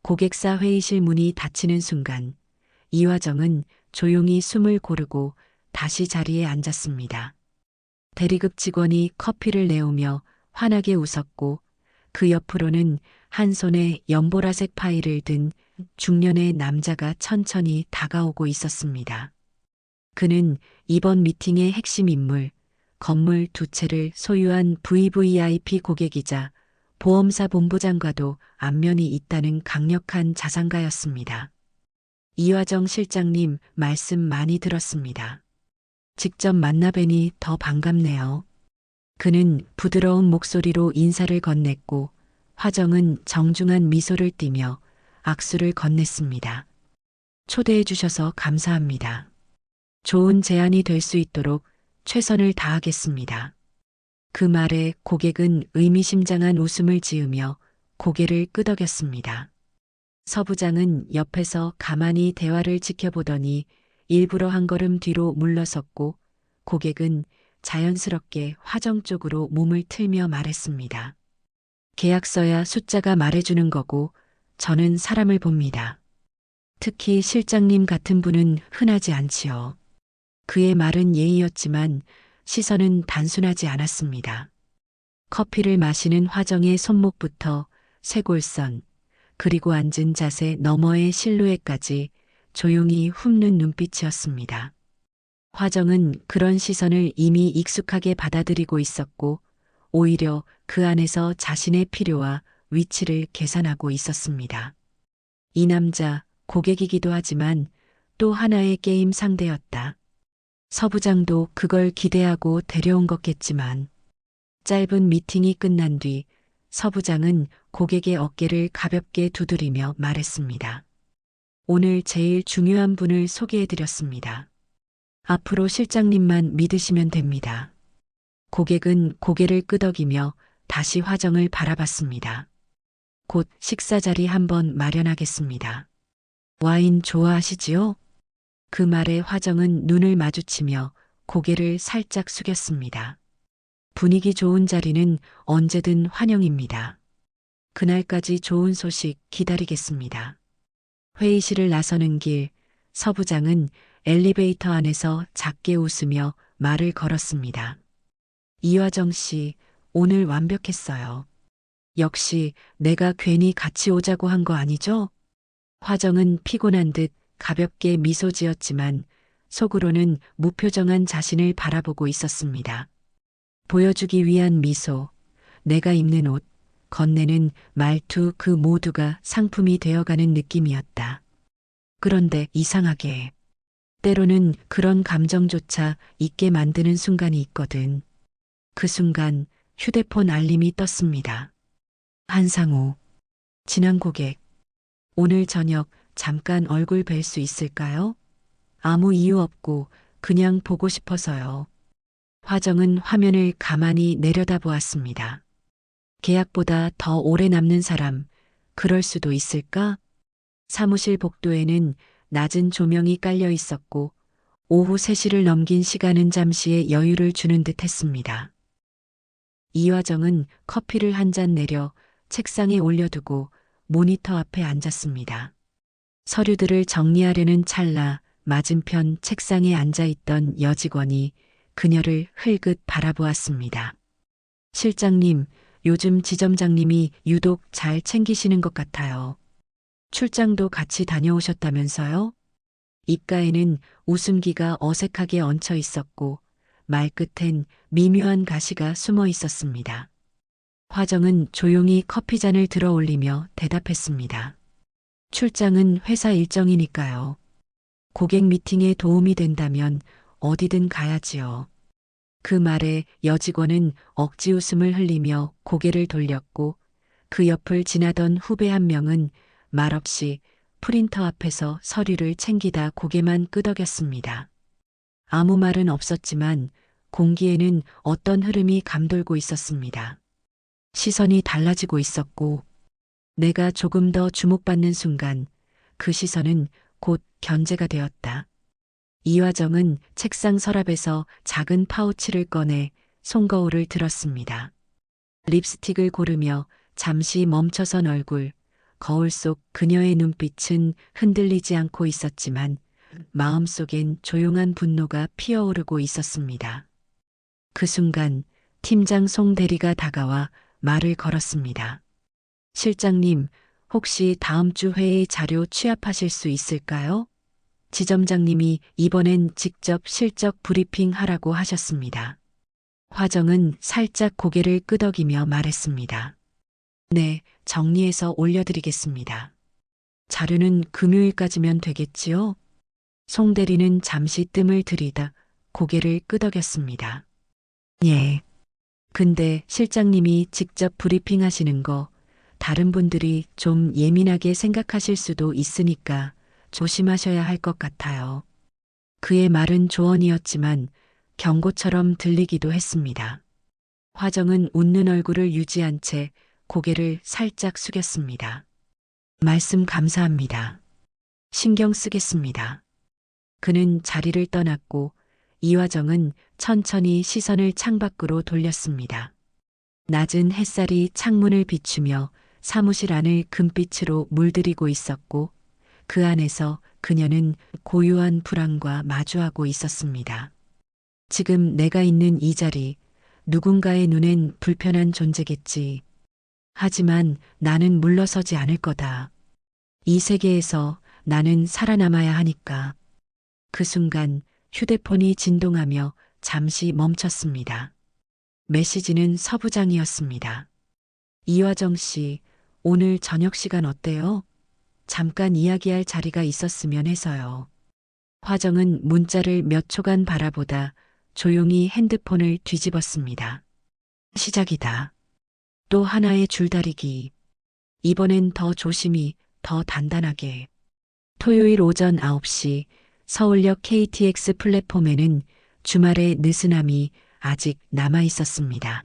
고객사 회의실 문이 닫히는 순간 이화정은 조용히 숨을 고르고 다시 자리에 앉았습니다. 대리급 직원이 커피를 내오며 환하게 웃었고 그 옆으로는 한 손에 연보라색 파일을 든 중년의 남자가 천천히 다가오고 있었습니다. 그는 이번 미팅의 핵심 인물, 건물 두 채를 소유한 VVIP 고객이자 보험사 본부장과도 안면이 있다는 강력한 자산가였습니다. 이화정 실장님 말씀 많이 들었습니다. 직접 만나 뵈니 더 반갑네요. 그는 부드러운 목소리로 인사를 건넸고 화정은 정중한 미소를 띠며 악수를 건넸습니다. 초대해 주셔서 감사합니다. 좋은 제안이 될 수 있도록 최선을 다하겠습니다. 그 말에 고객은 의미심장한 웃음을 지으며 고개를 끄덕였습니다. 서 부장은 옆에서 가만히 대화를 지켜보더니 일부러 한 걸음 뒤로 물러섰고 고객은 자연스럽게 화정 쪽으로 몸을 틀며 말했습니다. 계약서야 숫자가 말해주는 거고 저는 사람을 봅니다. 특히 실장님 같은 분은 흔하지 않지요. 그의 말은 예의였지만 시선은 단순하지 않았습니다. 커피를 마시는 화정의 손목부터 쇄골선, 그리고 앉은 자세 너머의 실루엣까지 조용히 훑는 눈빛이었습니다. 화정은 그런 시선을 이미 익숙하게 받아들이고 있었고 오히려 그 안에서 자신의 필요와 위치를 계산하고 있었습니다. 이 남자 고객이기도 하지만 또 하나의 게임 상대였다. 서 부장도 그걸 기대하고 데려온 거겠지만 짧은 미팅이 끝난 뒤 서 부장은 고객의 어깨를 가볍게 두드리며 말했습니다. 오늘 제일 중요한 분을 소개해드렸습니다. 앞으로 실장님만 믿으시면 됩니다. 고객은 고개를 끄덕이며 다시 화정을 바라봤습니다. 곧 식사 자리 한번 마련하겠습니다. 와인 좋아하시지요? 그 말에 화정은 눈을 마주치며 고개를 살짝 숙였습니다. 분위기 좋은 자리는 언제든 환영입니다. 그날까지 좋은 소식 기다리겠습니다. 회의실을 나서는 길, 서 부장은 엘리베이터 안에서 작게 웃으며 말을 걸었습니다. 이화정 씨, 오늘 완벽했어요. 역시 내가 괜히 같이 오자고 한 거 아니죠? 화정은 피곤한 듯 가볍게 미소 지었지만 속으로는 무표정한 자신을 바라보고 있었습니다. 보여주기 위한 미소, 내가 입는 옷, 건네는 말투 그 모두가 상품이 되어가는 느낌이었다. 그런데 이상하게 때로는 그런 감정조차 있게 만드는 순간이 있거든. 그 순간 휴대폰 알림이 떴습니다. 한상우, 지난 고객, 오늘 저녁 잠깐 얼굴 뵐 수 있을까요? 아무 이유 없고 그냥 보고 싶어서요. 화정은 화면을 가만히 내려다보았습니다. 계약보다 더 오래 남는 사람, 그럴 수도 있을까? 사무실 복도에는 낮은 조명이 깔려 있었고 오후 3시를 넘긴 시간은 잠시의 여유를 주는 듯 했습니다. 이화정은 커피를 한 잔 내려 책상에 올려두고 모니터 앞에 앉았습니다. 서류들을 정리하려는 찰나 맞은편 책상에 앉아있던 여직원이 그녀를 흘긋 바라보았습니다. 실장님, 요즘 지점장님이 유독 잘 챙기시는 것 같아요. 출장도 같이 다녀오셨다면서요? 입가에는 웃음기가 어색하게 얹혀 있었고 말끝엔 미묘한 가시가 숨어 있었습니다. 화정은 조용히 커피잔을 들어 올리며 대답했습니다. 출장은 회사 일정이니까요. 고객 미팅에 도움이 된다면 어디든 가야지요. 그 말에 여직원은 억지 웃음을 흘리며 고개를 돌렸고 그 옆을 지나던 후배 한 명은 말없이 프린터 앞에서 서류를 챙기다 고개만 끄덕였습니다. 아무 말은 없었지만 공기에는 어떤 흐름이 감돌고 있었습니다. 시선이 달라지고 있었고 내가 조금 더 주목받는 순간 그 시선은 곧 견제가 되었다. 이화정은 책상 서랍에서 작은 파우치를 꺼내 손거울을 들었습니다. 립스틱을 고르며 잠시 멈춰선 얼굴, 거울 속 그녀의 눈빛은 흔들리지 않고 있었지만 마음속엔 조용한 분노가 피어오르고 있었습니다. 그 순간 팀장 송 대리가 다가와 말을 걸었습니다. 실장님, 혹시 다음 주 회의 자료 취합하실 수 있을까요? 지점장님이 이번엔 직접 실적 브리핑 하라고 하셨습니다. 화정은 살짝 고개를 끄덕이며 말했습니다. 네, 정리해서 올려드리겠습니다. 자료는 금요일까지면 되겠지요? 송 대리는 잠시 뜸을 들이다 고개를 끄덕였습니다. 예. 근데 실장님이 직접 브리핑 하시는 거 다른 분들이 좀 예민하게 생각하실 수도 있으니까 조심하셔야 할 것 같아요. 그의 말은 조언이었지만 경고처럼 들리기도 했습니다. 화정은 웃는 얼굴을 유지한 채 고개를 살짝 숙였습니다. 말씀 감사합니다. 신경 쓰겠습니다. 그는 자리를 떠났고 이화정은 천천히 시선을 창밖으로 돌렸습니다. 낮은 햇살이 창문을 비추며 사무실 안을 금빛으로 물들이고 있었고 그 안에서 그녀는 고요한 불안과 마주하고 있었습니다. 지금 내가 있는 이 자리, 누군가의 눈엔 불편한 존재겠지. 하지만 나는 물러서지 않을 거다. 이 세계에서 나는 살아남아야 하니까. 그 순간 휴대폰이 진동하며 잠시 멈췄습니다. 메시지는 서부장이었습니다. 이화정 씨, 오늘 저녁 시간 어때요? 잠깐 이야기할 자리가 있었으면 해서요. 화정은 문자를 몇 초간 바라보다 조용히 핸드폰을 뒤집었습니다. 시작이다. 또 하나의 줄다리기. 이번엔 더 조심히, 더 단단하게. 토요일 오전 9시 서울역 KTX 플랫폼에는 주말의 느슨함이 아직 남아 있었습니다.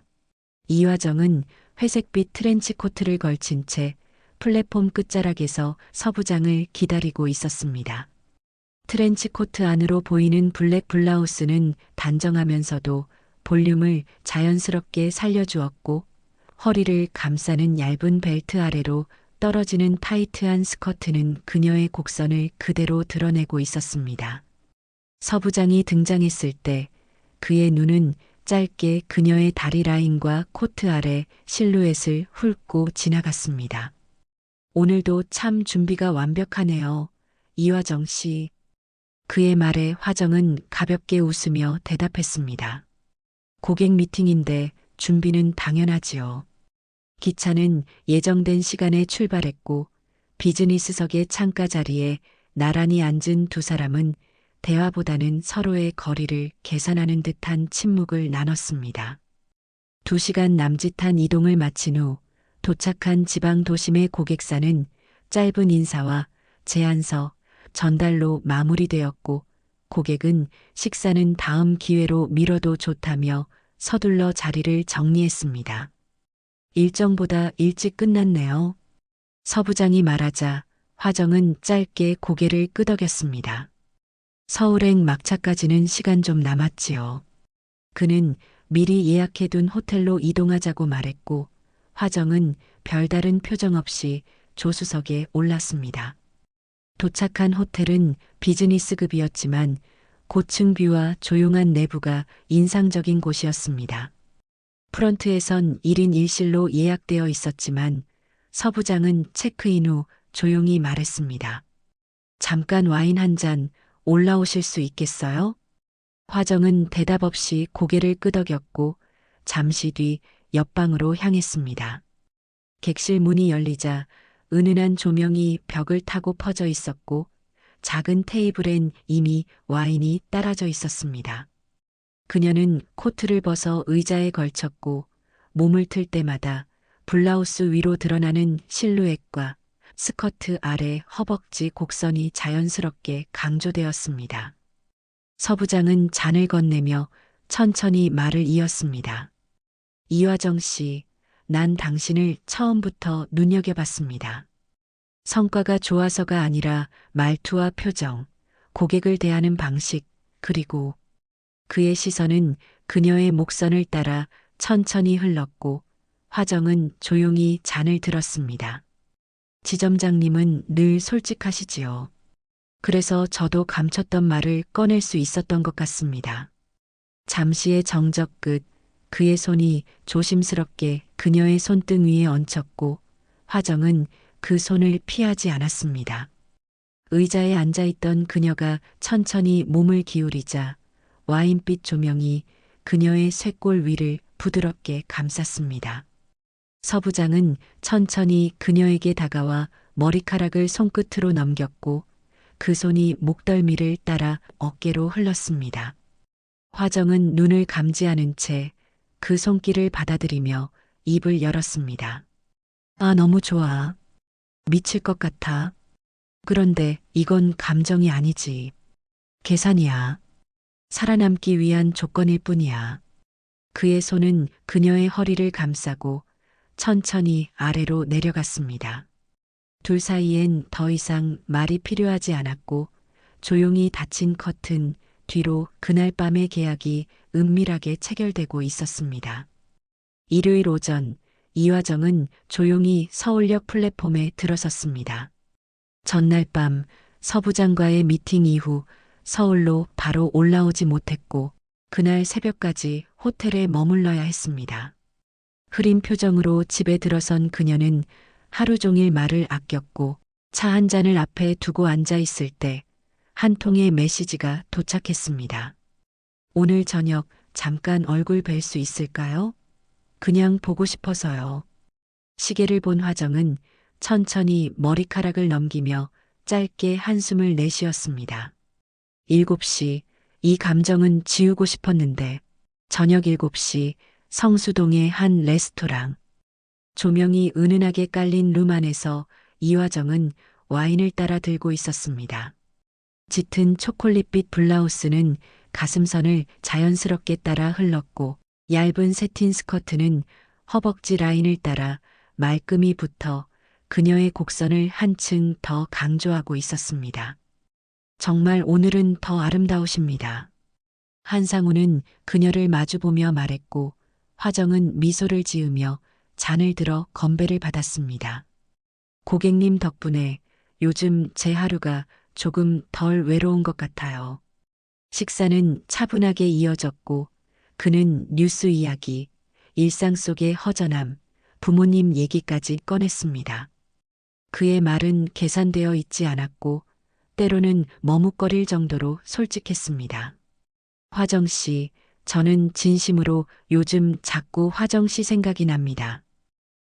이화정은 회색빛 트렌치 코트를 걸친 채 플랫폼 끝자락에서 서부장을 기다리고 있었습니다. 트렌치 코트 안으로 보이는 블랙 블라우스는 단정하면서도 볼륨을 자연스럽게 살려주었고 허리를 감싸는 얇은 벨트 아래로 떨어지는 타이트한 스커트는 그녀의 곡선을 그대로 드러내고 있었습니다. 서부장이 등장했을 때 그의 눈은 짧게 그녀의 다리 라인과 코트 아래 실루엣을 훑고 지나갔습니다. 오늘도 참 준비가 완벽하네요. 이화정 씨. 그의 말에 화정은 가볍게 웃으며 대답했습니다. 고객 미팅인데 준비는 당연하지요. 기차는 예정된 시간에 출발했고 비즈니스석의 창가 자리에 나란히 앉은 두 사람은 대화보다는 서로의 거리를 계산하는 듯한 침묵을 나눴습니다. 2시간 남짓한 이동을 마친 후 도착한 지방 도심의 고객사는 짧은 인사와 제안서, 전달로 마무리되었고 고객은 식사는 다음 기회로 미뤄도 좋다며 서둘러 자리를 정리했습니다. 일정보다 일찍 끝났네요. 서부장이 말하자 화정은 짧게 고개를 끄덕였습니다. 서울행 막차까지는 시간 좀 남았지요. 그는 미리 예약해둔 호텔로 이동하자고 말했고 화정은 별다른 표정 없이 조수석에 올랐습니다. 도착한 호텔은 비즈니스급이었지만 고층 뷰와 조용한 내부가 인상적인 곳이었습니다. 프런트에선 1인 1실로 예약되어 있었지만 서부장은 체크인 후 조용히 말했습니다. 잠깐 와인 한 잔 올라오실 수 있겠어요? 화정은 대답 없이 고개를 끄덕였고 잠시 뒤 옆방으로 향했습니다. 객실 문이 열리자 은은한 조명이 벽을 타고 퍼져 있었고 작은 테이블엔 이미 와인이 따라져 있었습니다. 그녀는 코트를 벗어 의자에 걸쳤고 몸을 틀 때마다 블라우스 위로 드러나는 실루엣과 스커트 아래 허벅지 곡선이 자연스럽게 강조되었습니다. 서부장은 잔을 건네며 천천히 말을 이었습니다. 이화정 씨, 난 당신을 처음부터 눈여겨봤습니다. 성과가 좋아서가 아니라 말투와 표정, 고객을 대하는 방식, 그리고 그의 시선은 그녀의 목선을 따라 천천히 흘렀고 화정은 조용히 잔을 들었습니다. 지점장님은 늘 솔직하시지요. 그래서 저도 감췄던 말을 꺼낼 수 있었던 것 같습니다. 잠시의 정적 끝, 그의 손이 조심스럽게 그녀의 손등 위에 얹혔고 화정은 그 손을 피하지 않았습니다. 의자에 앉아있던 그녀가 천천히 몸을 기울이자 와인빛 조명이 그녀의 쇄골 위를 부드럽게 감쌌습니다. 서 부장은 천천히 그녀에게 다가와 머리카락을 손끝으로 넘겼고 그 손이 목덜미를 따라 어깨로 흘렀습니다. 화정은 눈을 감지하는 채 그 손길을 받아들이며 입을 열었습니다. 아, 너무 좋아. 미칠 것 같아. 그런데 이건 감정이 아니지. 계산이야. 살아남기 위한 조건일 뿐이야. 그의 손은 그녀의 허리를 감싸고 천천히 아래로 내려갔습니다. 둘 사이엔 더 이상 말이 필요하지 않았고 조용히 닫힌 커튼 뒤로 그날 밤의 계약이 은밀하게 체결되고 있었습니다. 일요일 오전 이화정은 조용히 서울역 플랫폼에 들어섰습니다. 전날 밤 서 부장과의 미팅 이후 서울로 바로 올라오지 못했고 그날 새벽까지 호텔에 머물러야 했습니다. 흐린 표정으로 집에 들어선 그녀는 하루 종일 말을 아꼈고 차 한 잔을 앞에 두고 앉아 있을 때 한 통의 메시지가 도착했습니다. 오늘 저녁 잠깐 얼굴 뵐 수 있을까요? 그냥 보고 싶어서요. 시계를 본 화정은 천천히 머리카락을 넘기며 짧게 한숨을 내쉬었습니다. 7시, 이 감정은 지우고 싶었는데 저녁 7시 성수동의 한 레스토랑. 조명이 은은하게 깔린 룸 안에서 이화정은 와인을 따라 들고 있었습니다. 짙은 초콜릿빛 블라우스는 가슴선을 자연스럽게 따라 흘렀고 얇은 세틴 스커트는 허벅지 라인을 따라 말끔히 붙어 그녀의 곡선을 한층 더 강조하고 있었습니다. 정말 오늘은 더 아름다우십니다. 한상우는 그녀를 마주보며 말했고 화정은 미소를 지으며 잔을 들어 건배를 받았습니다. 고객님 덕분에 요즘 제 하루가 조금 덜 외로운 것 같아요. 식사는 차분하게 이어졌고 그는 뉴스 이야기, 일상 속의 허전함, 부모님 얘기까지 꺼냈습니다. 그의 말은 계산되어 있지 않았고 때로는 머뭇거릴 정도로 솔직했습니다. 화정 씨, 저는 진심으로 요즘 자꾸 화정 씨 생각이 납니다.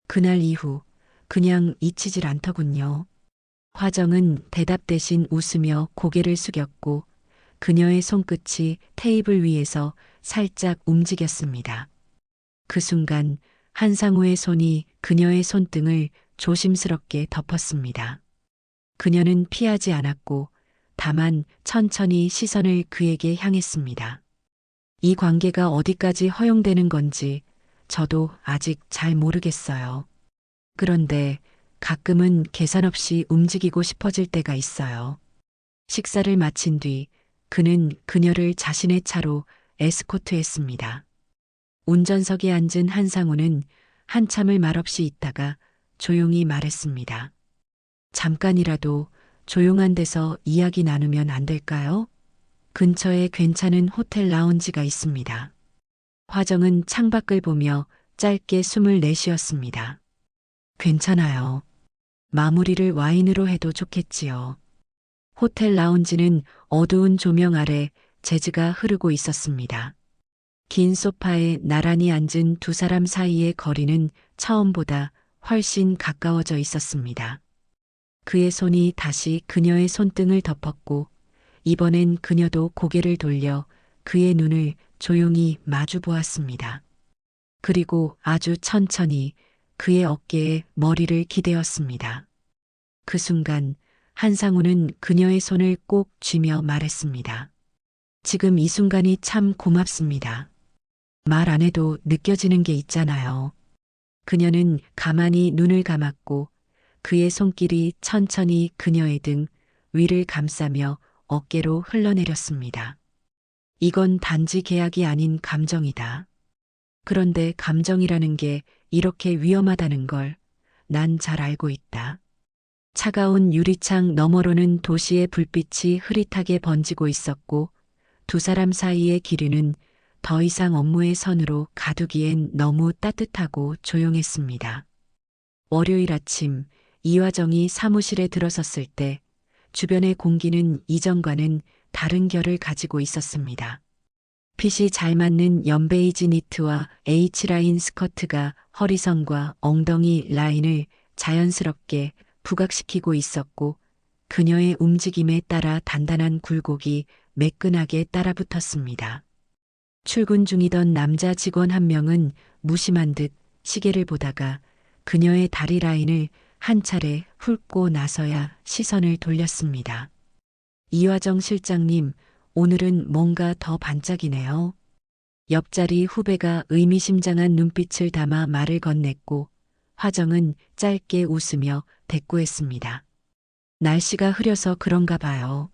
그날 이후 그냥 잊히질 않더군요. 화정은 대답 대신 웃으며 고개를 숙였고 그녀의 손끝이 테이블 위에서 살짝 움직였습니다. 그 순간 한상우의 손이 그녀의 손등을 조심스럽게 덮었습니다. 그녀는 피하지 않았고 다만 천천히 시선을 그에게 향했습니다. 이 관계가 어디까지 허용되는 건지 저도 아직 잘 모르겠어요. 그런데 가끔은 계산 없이 움직이고 싶어질 때가 있어요. 식사를 마친 뒤 그는 그녀를 자신의 차로 에스코트했습니다. 운전석에 앉은 한상우는 한참을 말없이 있다가 조용히 말했습니다. 잠깐이라도 조용한 데서 이야기 나누면 안 될까요? 근처에 괜찮은 호텔 라운지가 있습니다. 화정은 창밖을 보며 짧게 숨을 내쉬었습니다. 괜찮아요. 마무리를 와인으로 해도 좋겠지요. 호텔 라운지는 어두운 조명 아래 재즈가 흐르고 있었습니다. 긴 소파에 나란히 앉은 두 사람 사이의 거리는 처음보다 훨씬 가까워져 있었습니다. 그의 손이 다시 그녀의 손등을 덮었고 이번엔 그녀도 고개를 돌려 그의 눈을 조용히 마주 보았습니다. 그리고 아주 천천히 그의 어깨에 머리를 기대었습니다. 그 순간 한상우는 그녀의 손을 꼭 쥐며 말했습니다. 지금 이 순간이 참 고맙습니다. 말 안 해도 느껴지는 게 있잖아요. 그녀는 가만히 눈을 감았고 그의 손길이 천천히 그녀의 등 위를 감싸며 어깨로 흘러내렸습니다. 이건 단지 계약이 아닌 감정이다. 그런데 감정이라는 게 이렇게 위험하다는 걸 난 잘 알고 있다. 차가운 유리창 너머로는 도시의 불빛이 흐릿하게 번지고 있었고 두 사람 사이의 기류는 더 이상 업무의 선으로 가두기엔 너무 따뜻하고 조용했습니다. 월요일 아침 이화정이 사무실에 들어섰을 때 주변의 공기는 이전과는 다른 결을 가지고 있었습니다. 핏이 잘 맞는 연베이지 니트와 H라인 스커트가 허리선과 엉덩이 라인을 자연스럽게 부각시키고 있었고 그녀의 움직임에 따라 단단한 굴곡이 매끈하게 따라붙었습니다. 출근 중이던 남자 직원 한 명은 무심한 듯 시계를 보다가 그녀의 다리 라인을 한 차례 훑고 나서야 시선을 돌렸습니다. 이화정 실장님, 오늘은 뭔가 더 반짝이네요. 옆자리 후배가 의미심장한 눈빛을 담아 말을 건넸고 화정은 짧게 웃으며 대꾸했습니다. 날씨가 흐려서 그런가 봐요.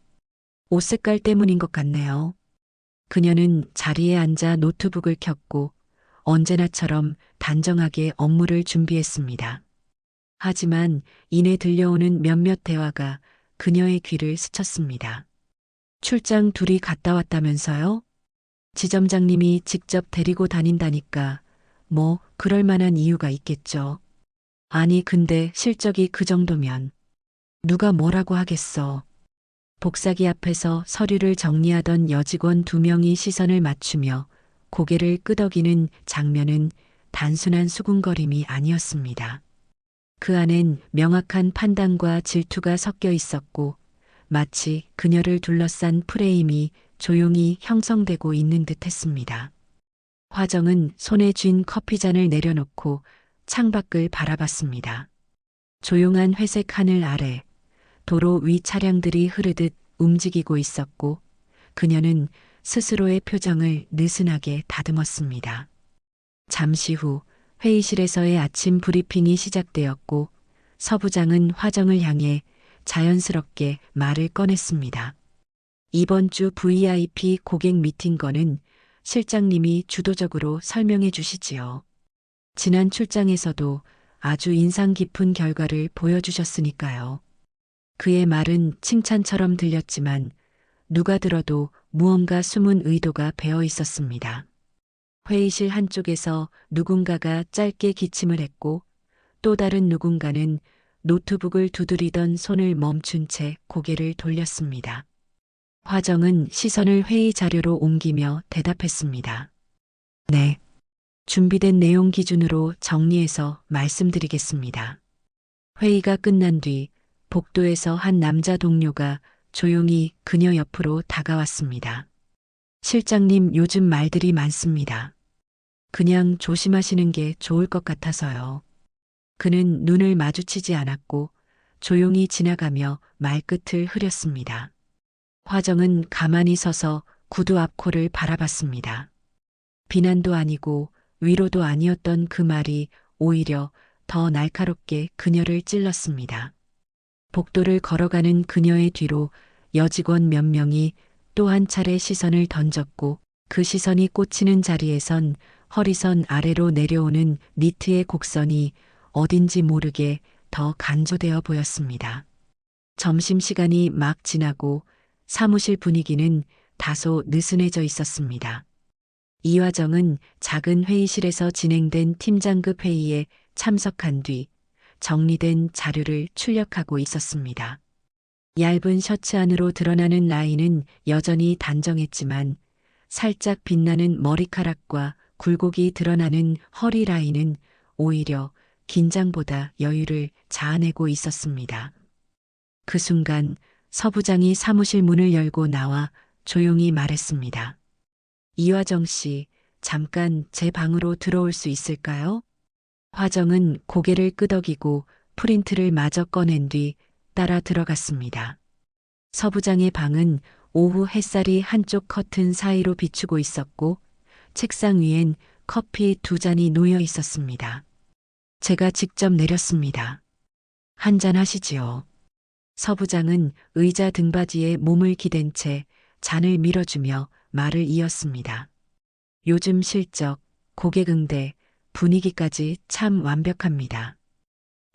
옷 색깔 때문인 것 같네요. 그녀는 자리에 앉아 노트북을 켰고 언제나처럼 단정하게 업무를 준비했습니다. 하지만 이내 들려오는 몇몇 대화가 그녀의 귀를 스쳤습니다. 출장 둘이 갔다 왔다면서요? 지점장님이 직접 데리고 다닌다니까 뭐 그럴 만한 이유가 있겠죠. 아니 근데 실적이 그 정도면 누가 뭐라고 하겠어. 복사기 앞에서 서류를 정리하던 여직원 두 명이 시선을 맞추며 고개를 끄덕이는 장면은 단순한 수군거림이 아니었습니다. 그 안엔 명확한 판단과 질투가 섞여 있었고 마치 그녀를 둘러싼 프레임이 조용히 형성되고 있는 듯 했습니다. 화정은 손에 쥔 커피잔을 내려놓고 창밖을 바라봤습니다. 조용한 회색 하늘 아래 도로 위 차량들이 흐르듯 움직이고 있었고 그녀는 스스로의 표정을 느슨하게 다듬었습니다. 잠시 후 회의실에서의 아침 브리핑이 시작되었고 서 부장은 화정을 향해 자연스럽게 말을 꺼냈습니다. 이번 주 VIP 고객 미팅 건은 실장님이 주도적으로 설명해 주시지요. 지난 출장에서도 아주 인상 깊은 결과를 보여주셨으니까요. 그의 말은 칭찬처럼 들렸지만 누가 들어도 무언가 숨은 의도가 배어 있었습니다. 회의실 한쪽에서 누군가가 짧게 기침을 했고 또 다른 누군가는 노트북을 두드리던 손을 멈춘 채 고개를 돌렸습니다. 화정은 시선을 회의 자료로 옮기며 대답했습니다. 네. 준비된 내용 기준으로 정리해서 말씀드리겠습니다. 회의가 끝난 뒤 복도에서 한 남자 동료가 조용히 그녀 옆으로 다가왔습니다. 실장님 요즘 말들이 많습니다. 그냥 조심하시는 게 좋을 것 같아서요. 그는 눈을 마주치지 않았고 조용히 지나가며 말끝을 흐렸습니다. 화정은 가만히 서서 구두 앞코를 바라봤습니다. 비난도 아니고 위로도 아니었던 그 말이 오히려 더 날카롭게 그녀를 찔렀습니다. 복도를 걸어가는 그녀의 뒤로 여직원 몇 명이 또 한 차례 시선을 던졌고 그 시선이 꽂히는 자리에선 허리선 아래로 내려오는 니트의 곡선이 어딘지 모르게 더 간조되어 보였습니다. 점심시간이 막 지나고 사무실 분위기는 다소 느슨해져 있었습니다. 이화정은 작은 회의실에서 진행된 팀장급 회의에 참석한 뒤 정리된 자료를 출력하고 있었습니다. 얇은 셔츠 안으로 드러나는 라인은 여전히 단정했지만 살짝 빛나는 머리카락과 굴곡이 드러나는 허리 라인은 오히려 긴장보다 여유를 자아내고 있었습니다. 그 순간 서 부장이 사무실 문을 열고 나와 조용히 말했습니다. 이화정 씨, 잠깐 제 방으로 들어올 수 있을까요? 화정은 고개를 끄덕이고 프린트를 마저 꺼낸 뒤 따라 들어갔습니다. 서 부장의 방은 오후 햇살이 한쪽 커튼 사이로 비추고 있었고 책상 위엔 커피 두 잔이 놓여 있었습니다. 제가 직접 내렸습니다. 한잔 하시지요. 서 부장은 의자 등받이에 몸을 기댄 채 잔을 밀어주며 말을 이었습니다. 요즘 실적, 고객 응대, 분위기까지 참 완벽합니다.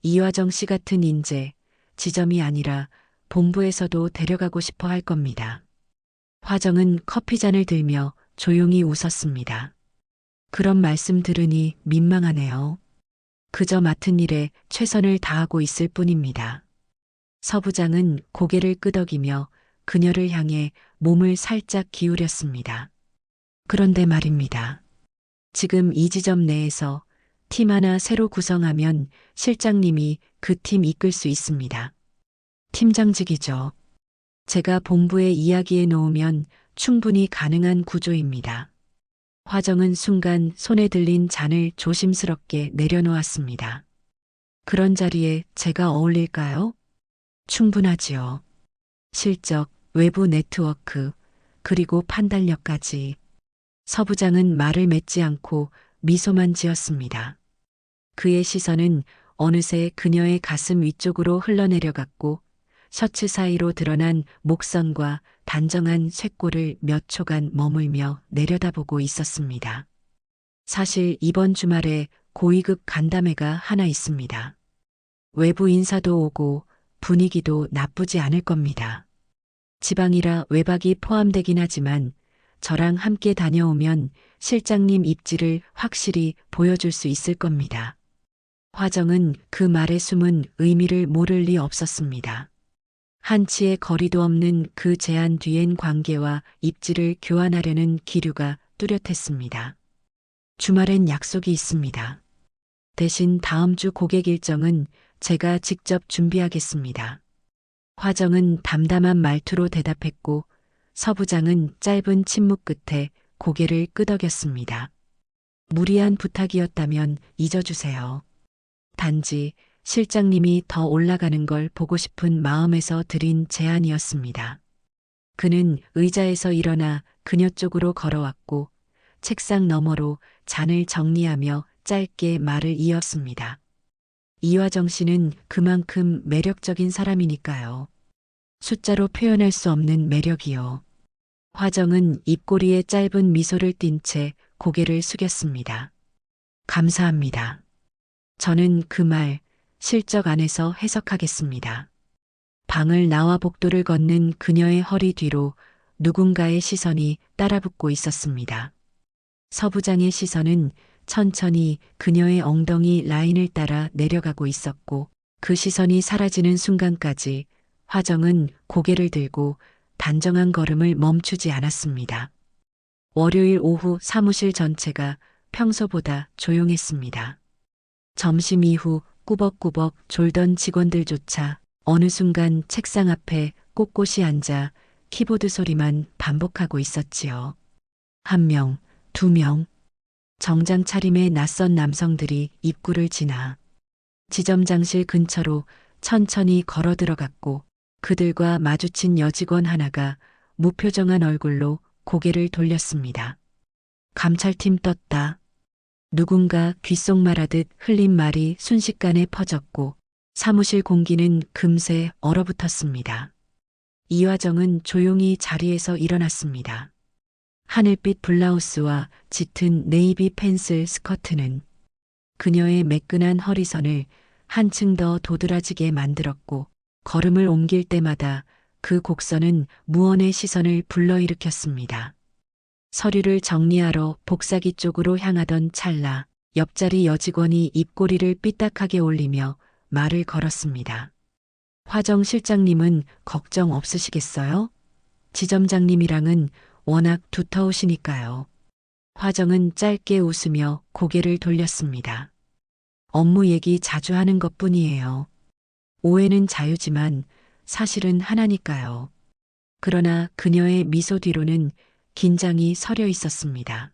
이화정 씨 같은 인재, 지점이 아니라 본부에서도 데려가고 싶어 할 겁니다. 화정은 커피잔을 들며 조용히 웃었습니다. 그런 말씀 들으니 민망하네요. 그저 맡은 일에 최선을 다하고 있을 뿐입니다. 서 부장은 고개를 끄덕이며 그녀를 향해 몸을 살짝 기울였습니다. 그런데 말입니다. 지금 이 지점 내에서 팀 하나 새로 구성하면 실장님이 그 팀 이끌 수 있습니다. 팀장직이죠. 제가 본부에 이야기해 놓으면 충분히 가능한 구조입니다. 화정은 순간 손에 들린 잔을 조심스럽게 내려놓았습니다. 그런 자리에 제가 어울릴까요? 충분하지요. 실적, 외부 네트워크, 그리고 판단력까지. 서 부장은 말을 맺지 않고 미소만 지었습니다. 그의 시선은 어느새 그녀의 가슴 위쪽으로 흘러내려갔고 셔츠 사이로 드러난 목선과 단정한 쇄골을 몇 초간 머물며 내려다보고 있었습니다. 사실 이번 주말에 고위급 간담회가 하나 있습니다. 외부 인사도 오고 분위기도 나쁘지 않을 겁니다. 지방이라 외박이 포함되긴 하지만 저랑 함께 다녀오면 실장님 입지를 확실히 보여줄 수 있을 겁니다. 화정은 그 말에 숨은 의미를 모를 리 없었습니다. 한치의 거리도 없는 그 제안 뒤엔 관계와 입지를 교환하려는 기류가 뚜렷했습니다. 주말엔 약속이 있습니다. 대신 다음 주 고객 일정은 제가 직접 준비하겠습니다. 화정은 담담한 말투로 대답했고 서 부장은 짧은 침묵 끝에 고개를 끄덕였습니다. 무리한 부탁이었다면 잊어주세요. 단지 실장님이 더 올라가는 걸 보고 싶은 마음에서 드린 제안이었습니다. 그는 의자에서 일어나 그녀 쪽으로 걸어왔고 책상 너머로 잔을 정리하며 짧게 말을 이었습니다. 이화정 씨는 그만큼 매력적인 사람이니까요. 숫자로 표현할 수 없는 매력이요. 화정은 입꼬리에 짧은 미소를 띤 채 고개를 숙였습니다. 감사합니다. 저는 그 말 실적 안에서 해석하겠습니다. 방을 나와 복도를 걷는 그녀의 허리 뒤로 누군가의 시선이 따라붙고 있었습니다. 서 부장의 시선은 천천히 그녀의 엉덩이 라인을 따라 내려가고 있었고 그 시선이 사라지는 순간까지 화정은 고개를 들고 단정한 걸음을 멈추지 않았습니다. 월요일 오후 사무실 전체가 평소보다 조용했습니다. 점심 이후 꾸벅꾸벅 졸던 직원들조차 어느 순간 책상 앞에 꼿꼿이 앉아 키보드 소리만 반복하고 있었지요. 한 명, 두 명. 정장 차림의 낯선 남성들이 입구를 지나 지점장실 근처로 천천히 걸어 들어갔고 그들과 마주친 여직원 하나가 무표정한 얼굴로 고개를 돌렸습니다. 감찰팀 떴다. 누군가 귓속말하듯 흘린 말이 순식간에 퍼졌고 사무실 공기는 금세 얼어붙었습니다. 이화정은 조용히 자리에서 일어났습니다. 하늘빛 블라우스와 짙은 네이비 펜슬 스커트는 그녀의 매끈한 허리선을 한층 더 도드라지게 만들었고 걸음을 옮길 때마다 그 곡선은 무언의 시선을 불러일으켰습니다. 서류를 정리하러 복사기 쪽으로 향하던 찰나 옆자리 여직원이 입꼬리를 삐딱하게 올리며 말을 걸었습니다. 화정 실장님은 걱정 없으시겠어요? 지점장님이랑은 워낙 두터우시니까요. 화정은 짧게 웃으며 고개를 돌렸습니다. 업무 얘기 자주 하는 것뿐이에요. 오해는 자유지만 사실은 하나니까요. 그러나 그녀의 미소 뒤로는 긴장이 서려 있었습니다.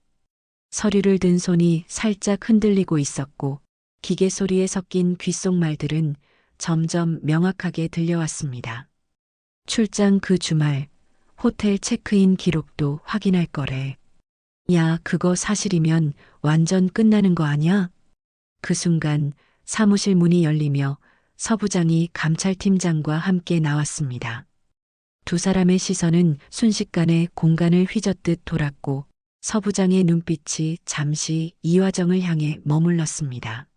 서류를 든 손이 살짝 흔들리고 있었고 기계 소리에 섞인 귓속말들은 점점 명확하게 들려왔습니다. 출장 그 주말 호텔 체크인 기록도 확인할 거래. 야, 그거 사실이면 완전 끝나는 거 아냐? 그 순간 사무실 문이 열리며 서 부장이 감찰팀장과 함께 나왔습니다. 두 사람의 시선은 순식간에 공간을 휘젓듯 돌았고 서 부장의 눈빛이 잠시 이화정을 향해 머물렀습니다.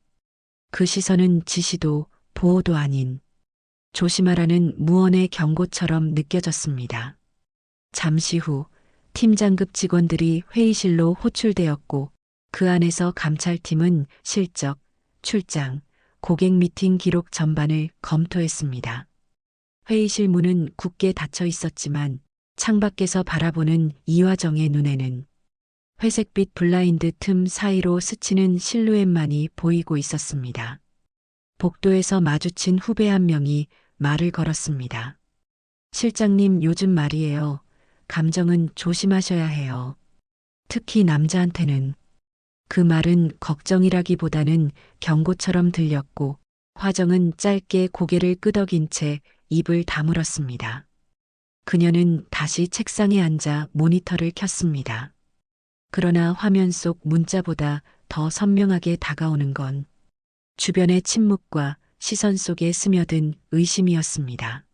그 시선은 지시도 보호도 아닌 조심하라는 무언의 경고처럼 느껴졌습니다. 잠시 후 팀장급 직원들이 회의실로 호출되었고 그 안에서 감찰팀은 실적, 출장, 고객 미팅 기록 전반을 검토했습니다. 회의실 문은 굳게 닫혀 있었지만 창밖에서 바라보는 이화정의 눈에는 회색빛 블라인드 틈 사이로 스치는 실루엣만이 보이고 있었습니다. 복도에서 마주친 후배 한 명이 말을 걸었습니다. 실장님, 요즘 말이에요. 감정은 조심하셔야 해요. 특히 남자한테는. 그 말은 걱정이라기보다는 경고처럼 들렸고 화정은 짧게 고개를 끄덕인 채 입을 다물었습니다. 그녀는 다시 책상에 앉아 모니터를 켰습니다. 그러나 화면 속 문자보다 더 선명하게 다가오는 건 주변의 침묵과 시선 속에 스며든 의심이었습니다.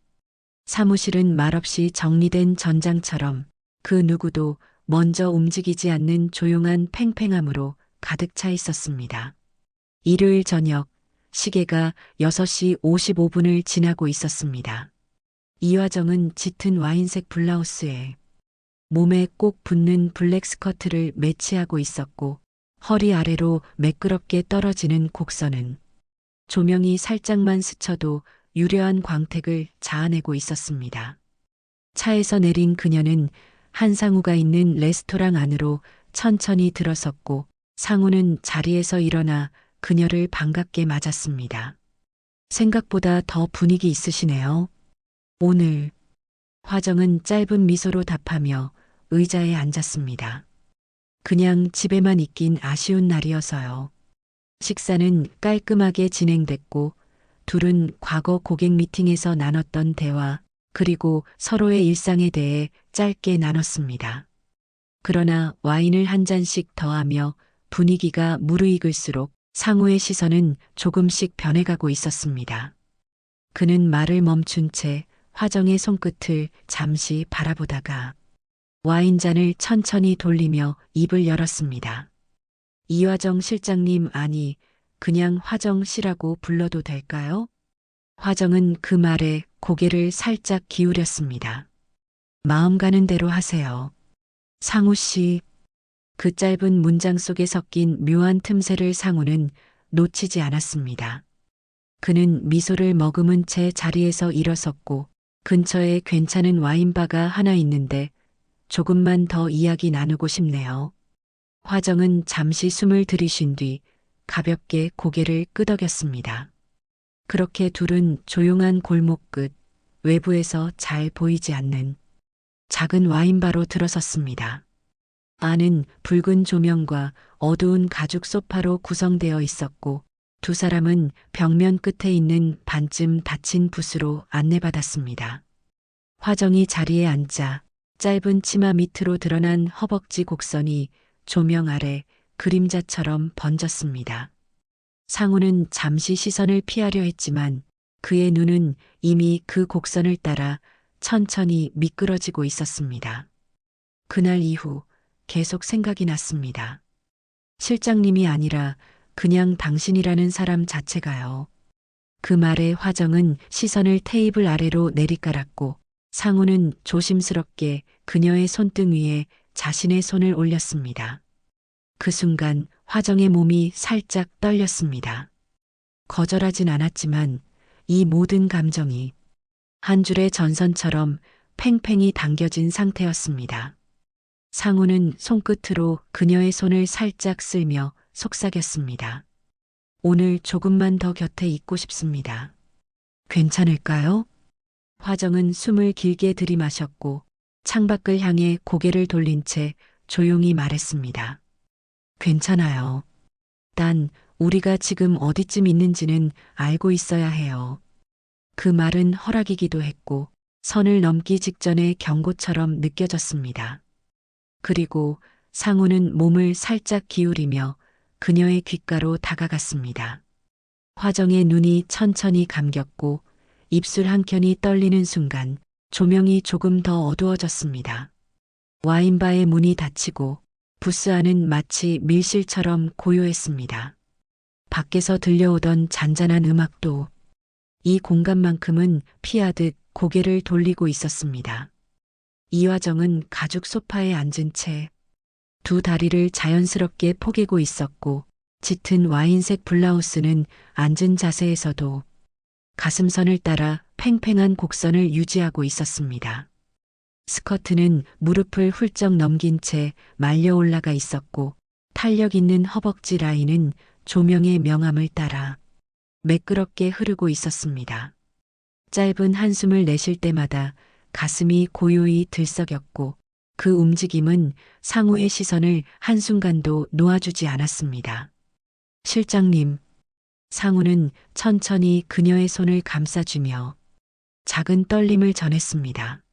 사무실은 말없이 정리된 전장처럼 그 누구도 먼저 움직이지 않는 조용한 팽팽함으로 가득 차 있었습니다. 일요일 저녁, 시계가 6시 55분을 지나고 있었습니다. 이화정은 짙은 와인색 블라우스에 몸에 꼭 붙는 블랙 스커트를 매치하고 있었고 허리 아래로 매끄럽게 떨어지는 곡선은 조명이 살짝만 스쳐도 유려한 광택을 자아내고 있었습니다. 차에서 내린 그녀는 한상우가 있는 레스토랑 안으로 천천히 들어섰고 상우는 자리에서 일어나 그녀를 반갑게 맞았습니다. 생각보다 더 분위기 있으시네요. 오늘. 화정은 짧은 미소로 답하며 의자에 앉았습니다. 그냥 집에만 있긴 아쉬운 날이어서요. 식사는 깔끔하게 진행됐고 둘은 과거 고객 미팅에서 나눴던 대화 그리고 서로의 일상에 대해 짧게 나눴습니다. 그러나 와인을 한 잔씩 더하며 분위기가 무르익을수록 상우의 시선은 조금씩 변해가고 있었습니다. 그는 말을 멈춘 채 화정의 손끝을 잠시 바라보다가 와인잔을 천천히 돌리며 입을 열었습니다. 이화정 실장님, 아니, 그냥 화정 씨라고 불러도 될까요? 화정은 그 말에 고개를 살짝 기울였습니다. 마음 가는 대로 하세요. 상우 씨. 그 짧은 문장 속에 섞인 묘한 틈새를 상우는 놓치지 않았습니다. 그는 미소를 머금은 채 자리에서 일어섰고 근처에 괜찮은 와인바가 하나 있는데 조금만 더 이야기 나누고 싶네요. 화정은 잠시 숨을 들이쉰 뒤 가볍게 고개를 끄덕였습니다. 그렇게 둘은 조용한 골목 끝 외부에서 잘 보이지 않는 작은 와인바로 들어섰습니다. 안은 붉은 조명과 어두운 가죽 소파로 구성되어 있었고 두 사람은 벽면 끝에 있는 반쯤 닫힌 붓으로 안내받았습니다. 화정이 자리에 앉자 짧은 치마 밑으로 드러난 허벅지 곡선이 조명 아래 그림자처럼 번졌습니다. 상우는 잠시 시선을 피하려 했지만 그의 눈은 이미 그 곡선을 따라 천천히 미끄러지고 있었습니다. 그날 이후 계속 생각이 났습니다. 실장님이 아니라 그냥 당신이라는 사람 자체가요. 그 말에 화정은 시선을 테이블 아래로 내리깔았고 상우는 조심스럽게 그녀의 손등 위에 자신의 손을 올렸습니다. 그 순간 화정의 몸이 살짝 떨렸습니다. 거절하진 않았지만 이 모든 감정이 한 줄의 전선처럼 팽팽히 당겨진 상태였습니다. 상우는 손끝으로 그녀의 손을 살짝 쓸며 속삭였습니다. 오늘 조금만 더 곁에 있고 싶습니다. 괜찮을까요? 화정은 숨을 길게 들이마셨고 창밖을 향해 고개를 돌린 채 조용히 말했습니다. 괜찮아요. 단 우리가 지금 어디쯤 있는지는 알고 있어야 해요. 그 말은 허락이기도 했고 선을 넘기 직전의 경고처럼 느껴졌습니다. 그리고 상우는 몸을 살짝 기울이며 그녀의 귓가로 다가갔습니다. 화정의 눈이 천천히 감겼고 입술 한켠이 떨리는 순간 조명이 조금 더 어두워졌습니다. 와인바의 문이 닫히고 부스 안은 마치 밀실처럼 고요했습니다. 밖에서 들려오던 잔잔한 음악도 이 공간만큼은 피하듯 고개를 돌리고 있었습니다. 이화정은 가죽 소파에 앉은 채 두 다리를 자연스럽게 포개고 있었고 짙은 와인색 블라우스는 앉은 자세에서도 가슴선을 따라 팽팽한 곡선을 유지하고 있었습니다. 스커트는 무릎을 훌쩍 넘긴 채 말려 올라가 있었고 탄력 있는 허벅지 라인은 조명의 명암을 따라 매끄럽게 흐르고 있었습니다. 짧은 한숨을 내쉴 때마다 가슴이 고요히 들썩였고 그 움직임은 상우의 시선을 한순간도 놓아주지 않았습니다. 실장님, 상우는 천천히 그녀의 손을 감싸주며 작은 떨림을 전했습니다.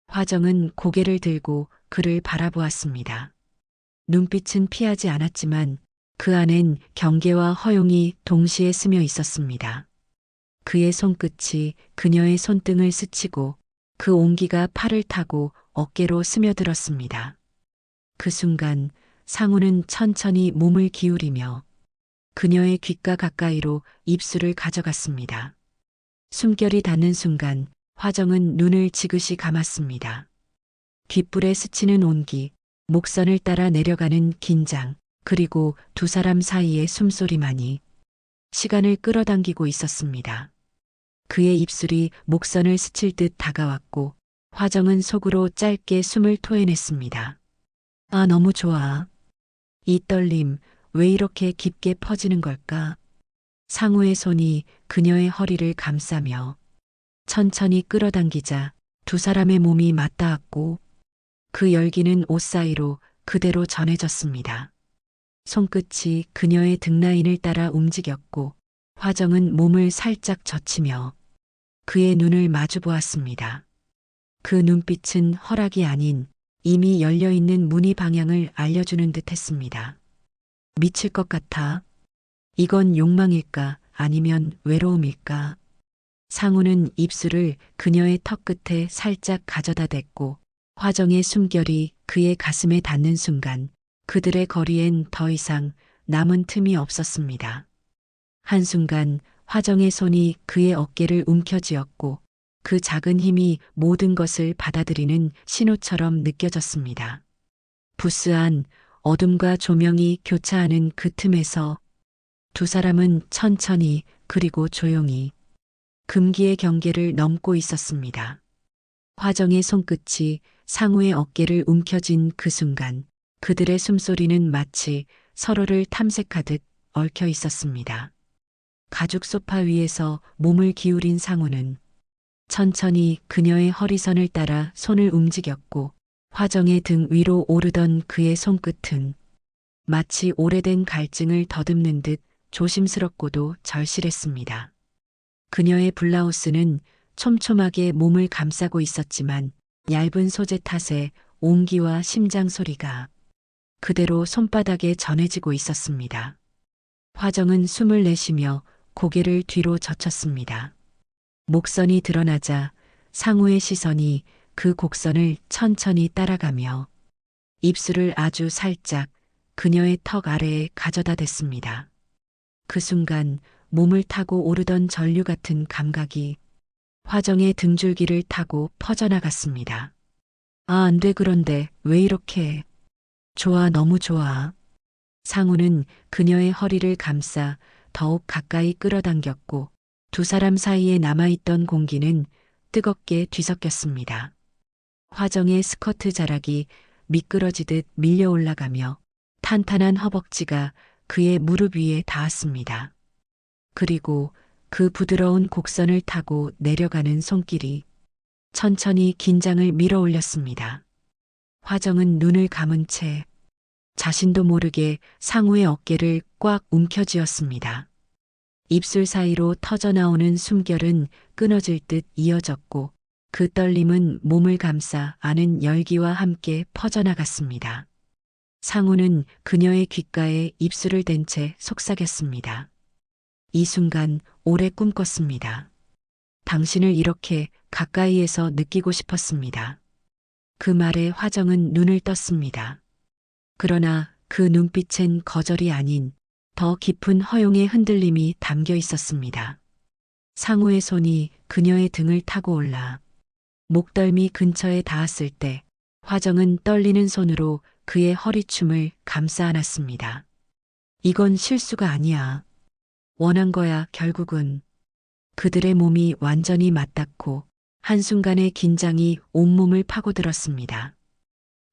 화정은 고개를 들고 그를 바라보았습니다. 눈빛은 피하지 않았지만 그 안엔 경계와 허용이 동시에 스며 있었습니다. 그의 손끝이 그녀의 손등을 스치고 그 온기가 팔을 타고 어깨로 스며들었습니다. 그 순간 상우는 천천히 몸을 기울이며 그녀의 귓가 가까이로 입술을 가져갔습니다. 숨결이 닿는 순간 화정은 눈을 지그시 감았습니다. 귓불에 스치는 온기, 목선을 따라 내려가는 긴장, 그리고 두 사람 사이의 숨소리만이 시간을 끌어당기고 있었습니다. 그의 입술이 목선을 스칠 듯 다가왔고 화정은 속으로 짧게 숨을 토해냈습니다. 아, 너무 좋아. 이 떨림, 왜 이렇게 깊게 퍼지는 걸까? 상우의 손이 그녀의 허리를 감싸며 천천히 끌어당기자 두 사람의 몸이 맞닿았고 그 열기는 옷 사이로 그대로 전해졌습니다. 손끝이 그녀의 등 라인을 따라 움직였고 화정은 몸을 살짝 젖히며 그의 눈을 마주 보았습니다. 그 눈빛은 허락이 아닌 이미 열려있는 문의 방향을 알려주는 듯 했습니다. 미칠 것 같아. 이건 욕망일까 아니면 외로움일까? 상우는 입술을 그녀의 턱 끝에 살짝 가져다 댔고 화정의 숨결이 그의 가슴에 닿는 순간 그들의 거리엔 더 이상 남은 틈이 없었습니다. 한순간 화정의 손이 그의 어깨를 움켜쥐었고 그 작은 힘이 모든 것을 받아들이는 신호처럼 느껴졌습니다. 부스 안 어둠과 조명이 교차하는 그 틈에서 두 사람은 천천히 그리고 조용히 금기의 경계를 넘고 있었습니다. 화정의 손끝이 상우의 어깨를 움켜쥔 그 순간 그들의 숨소리는 마치 서로를 탐색하듯 얽혀 있었습니다. 가죽 소파 위에서 몸을 기울인 상우는 천천히 그녀의 허리선을 따라 손을 움직였고 화정의 등 위로 오르던 그의 손끝은 마치 오래된 갈증을 더듬는 듯 조심스럽고도 절실했습니다. 그녀의 블라우스는 촘촘하게 몸을 감싸고 있었지만 얇은 소재 탓에 온기와 심장 소리가 그대로 손바닥에 전해지고 있었습니다. 화정은 숨을 내쉬며 고개를 뒤로 젖혔습니다. 목선이 드러나자 상우의 시선이 그 곡선을 천천히 따라가며 입술을 아주 살짝 그녀의 턱 아래에 가져다 댔습니다. 그 순간 몸을 타고 오르던 전류 같은 감각이 화정의 등줄기를 타고 퍼져나갔습니다. 아, 안 돼. 그런데 왜 이렇게. 좋아, 너무 좋아. 상우는 그녀의 허리를 감싸 더욱 가까이 끌어당겼고 두 사람 사이에 남아있던 공기는 뜨겁게 뒤섞였습니다. 화정의 스커트 자락이 미끄러지듯 밀려 올라가며 탄탄한 허벅지가 그의 무릎 위에 닿았습니다. 그리고 그 부드러운 곡선을 타고 내려가는 손길이 천천히 긴장을 밀어 올렸습니다. 화정은 눈을 감은 채 자신도 모르게 상우의 어깨를 꽉 움켜쥐었습니다. 입술 사이로 터져나오는 숨결은 끊어질 듯 이어졌고 그 떨림은 몸을 감싸 아는 열기와 함께 퍼져나갔습니다. 상우는 그녀의 귓가에 입술을 댄 채 속삭였습니다. 이 순간 오래 꿈꿨습니다. 당신을 이렇게 가까이에서 느끼고 싶었습니다. 그 말에 화정은 눈을 떴습니다. 그러나 그 눈빛엔 거절이 아닌 더 깊은 허용의 흔들림이 담겨 있었습니다. 상우의 손이 그녀의 등을 타고 올라 목덜미 근처에 닿았을 때 화정은 떨리는 손으로 그의 허리춤을 감싸 안았습니다. 이건 실수가 아니야. 원한 거야, 결국은. 그들의 몸이 완전히 맞닿고 한순간의 긴장이 온몸을 파고들었습니다.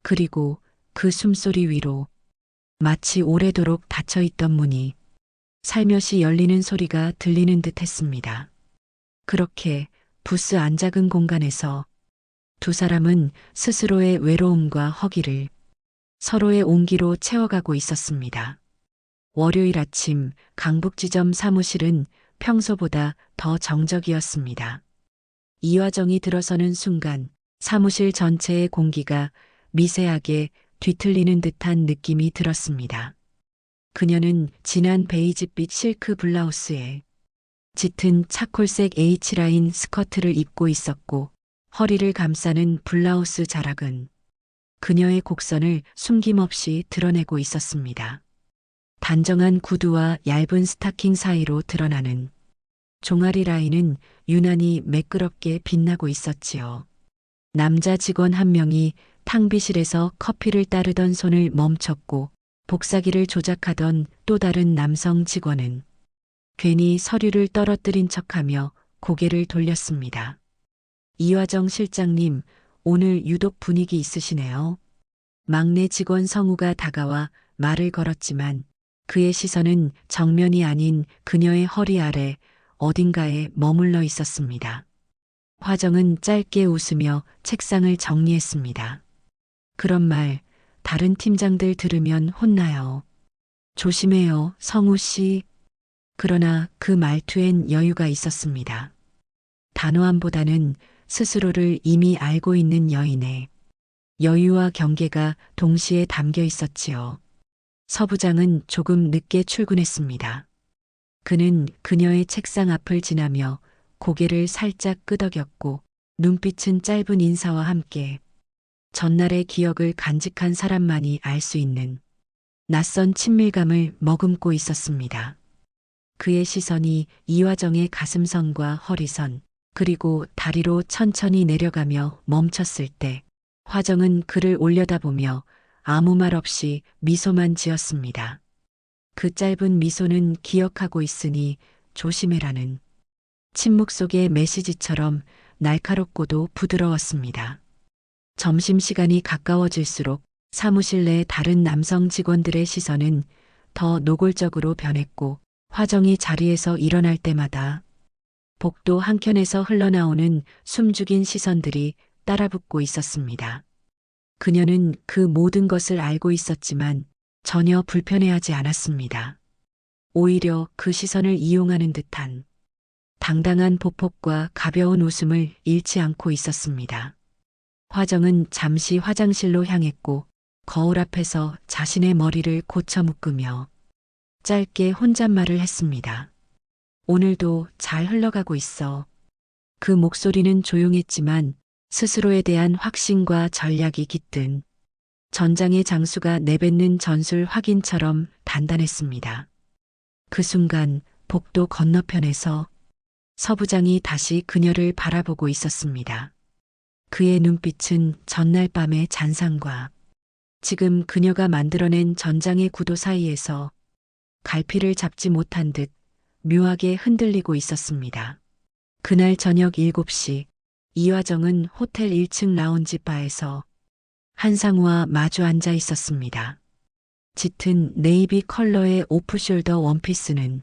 그리고 그 숨소리 위로 마치 오래도록 닫혀있던 문이 살며시 열리는 소리가 들리는 듯 했습니다. 그렇게 부스 안 작은 공간에서 두 사람은 스스로의 외로움과 허기를 서로의 온기로 채워가고 있었습니다. 월요일 아침 강북지점 사무실은 평소보다 더 정적이었습니다. 이화정이 들어서는 순간 사무실 전체의 공기가 미세하게 뒤틀리는 듯한 느낌이 들었습니다. 그녀는 진한 베이지빛 실크 블라우스에 짙은 차콜색 H라인 스커트를 입고 있었고 허리를 감싸는 블라우스 자락은 그녀의 곡선을 숨김없이 드러내고 있었습니다. 단정한 구두와 얇은 스타킹 사이로 드러나는 종아리 라인은 유난히 매끄럽게 빛나고 있었지요. 남자 직원 한 명이 탕비실에서 커피를 따르던 손을 멈췄고 복사기를 조작하던 또 다른 남성 직원은 괜히 서류를 떨어뜨린 척하며 고개를 돌렸습니다. 이화정 실장님, 오늘 유독 분위기 있으시네요. 막내 직원 성우가 다가와 말을 걸었지만 그의 시선은 정면이 아닌 그녀의 허리 아래 어딘가에 머물러 있었습니다. 화정은 짧게 웃으며 책상을 정리했습니다. 그런 말 다른 팀장들 들으면 혼나요. 조심해요, 성우 씨. 그러나 그 말투엔 여유가 있었습니다. 단호함보다는 스스로를 이미 알고 있는 여인의 여유와 경계가 동시에 담겨 있었지요. 서 부장은 조금 늦게 출근했습니다. 그는 그녀의 책상 앞을 지나며 고개를 살짝 끄덕였고 눈빛은 짧은 인사와 함께 전날의 기억을 간직한 사람만이 알 수 있는 낯선 친밀감을 머금고 있었습니다. 그의 시선이 이화정의 가슴선과 허리선 그리고 다리로 천천히 내려가며 멈췄을 때 화정은 그를 올려다보며 아무 말 없이 미소만 지었습니다. 그 짧은 미소는 기억하고 있으니 조심해라는 침묵 속의 메시지처럼 날카롭고도 부드러웠습니다. 점심시간이 가까워질수록 사무실 내 다른 남성 직원들의 시선은 더 노골적으로 변했고 화정이 자리에서 일어날 때마다 복도 한켠에서 흘러나오는 숨죽인 시선들이 따라붙고 있었습니다. 그녀는 그 모든 것을 알고 있었지만 전혀 불편해하지 않았습니다. 오히려 그 시선을 이용하는 듯한 당당한 보폭과 가벼운 웃음을 잃지 않고 있었습니다. 화정은 잠시 화장실로 향했고 거울 앞에서 자신의 머리를 고쳐 묶으며 짧게 혼잣말을 했습니다. 오늘도 잘 흘러가고 있어. 그 목소리는 조용했지만 스스로에 대한 확신과 전략이 깃든 전장의 장수가 내뱉는 전술 확인처럼 단단했습니다. 그 순간 복도 건너편에서 서 부장이 다시 그녀를 바라보고 있었습니다. 그의 눈빛은 전날 밤의 잔상과 지금 그녀가 만들어낸 전장의 구도 사이에서 갈피를 잡지 못한 듯 묘하게 흔들리고 있었습니다. 그날 저녁 7시 이화정은 호텔 1층 라운지 바에서 한상우와 마주 앉아 있었습니다. 짙은 네이비 컬러의 오프숄더 원피스는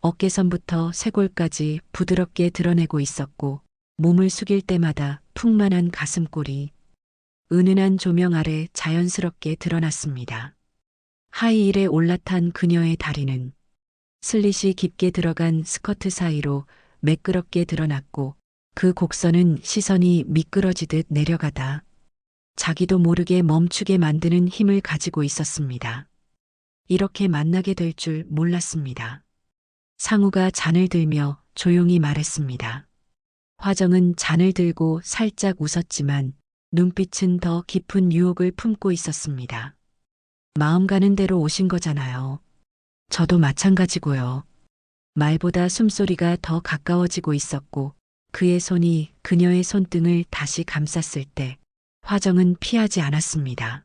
어깨선부터 쇄골까지 부드럽게 드러내고 있었고 몸을 숙일 때마다 풍만한 가슴골이 은은한 조명 아래 자연스럽게 드러났습니다. 하이힐에 올라탄 그녀의 다리는 슬릿이 깊게 들어간 스커트 사이로 매끄럽게 드러났고 그 곡선은 시선이 미끄러지듯 내려가다 자기도 모르게 멈추게 만드는 힘을 가지고 있었습니다. 이렇게 만나게 될 줄 몰랐습니다. 상우가 잔을 들며 조용히 말했습니다. 화정은 잔을 들고 살짝 웃었지만 눈빛은 더 깊은 유혹을 품고 있었습니다. 마음 가는 대로 오신 거잖아요. 저도 마찬가지고요. 말보다 숨소리가 더 가까워지고 있었고 그의 손이 그녀의 손등을 다시 감쌌을 때 화정은 피하지 않았습니다.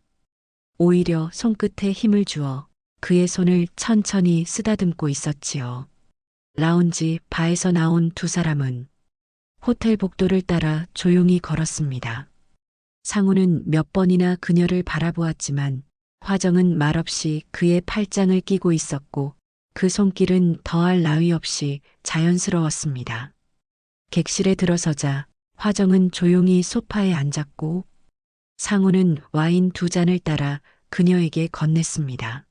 오히려 손끝에 힘을 주어 그의 손을 천천히 쓰다듬고 있었지요. 라운지 바에서 나온 두 사람은 호텔 복도를 따라 조용히 걸었습니다. 상우는 몇 번이나 그녀를 바라보았지만 화정은 말없이 그의 팔짱을 끼고 있었고 그 손길은 더할 나위 없이 자연스러웠습니다. 객실에 들어서자 화정은 조용히 소파에 앉았고 상우는 와인 두 잔을 따라 그녀에게 건넸습니다.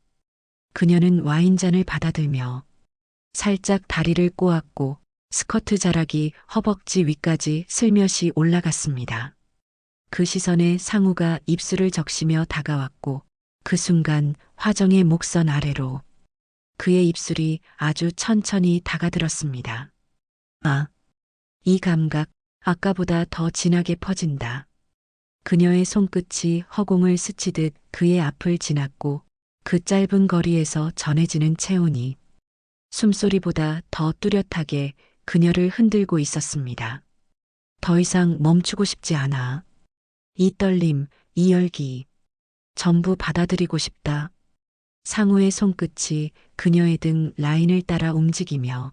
그녀는 와인잔을 받아들며 살짝 다리를 꼬았고 스커트 자락이 허벅지 위까지 슬며시 올라갔습니다. 그 시선에 상우가 입술을 적시며 다가왔고 그 순간 화정의 목선 아래로 그의 입술이 아주 천천히 다가들었습니다. 아, 이 감각 아까보다 더 진하게 퍼진다. 그녀의 손끝이 허공을 스치듯 그의 앞을 지났고 그 짧은 거리에서 전해지는 체온이 숨소리보다 더 뚜렷하게 그녀를 흔들고 있었습니다. 더 이상 멈추고 싶지 않아. 이 떨림, 이 열기, 전부 받아들이고 싶다. 상우의 손끝이 그녀의 등 라인을 따라 움직이며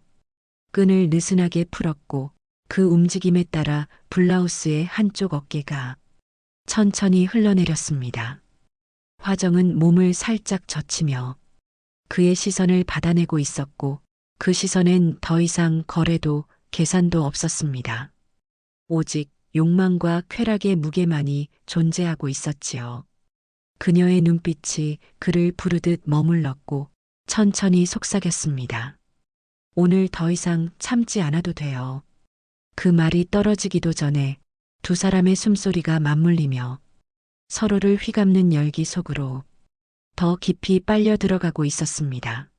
끈을 느슨하게 풀었고 그 움직임에 따라 블라우스의 한쪽 어깨가 천천히 흘러내렸습니다. 화정은 몸을 살짝 젖히며 그의 시선을 받아내고 있었고 그 시선엔 더 이상 거래도 계산도 없었습니다. 오직 욕망과 쾌락의 무게만이 존재하고 있었지요. 그녀의 눈빛이 그를 부르듯 머물렀고 천천히 속삭였습니다. 오늘 더 이상 참지 않아도 돼요. 그 말이 떨어지기도 전에 두 사람의 숨소리가 맞물리며 서로를 휘감는 열기 속으로 더 깊이 빨려 들어가고 있었습니다.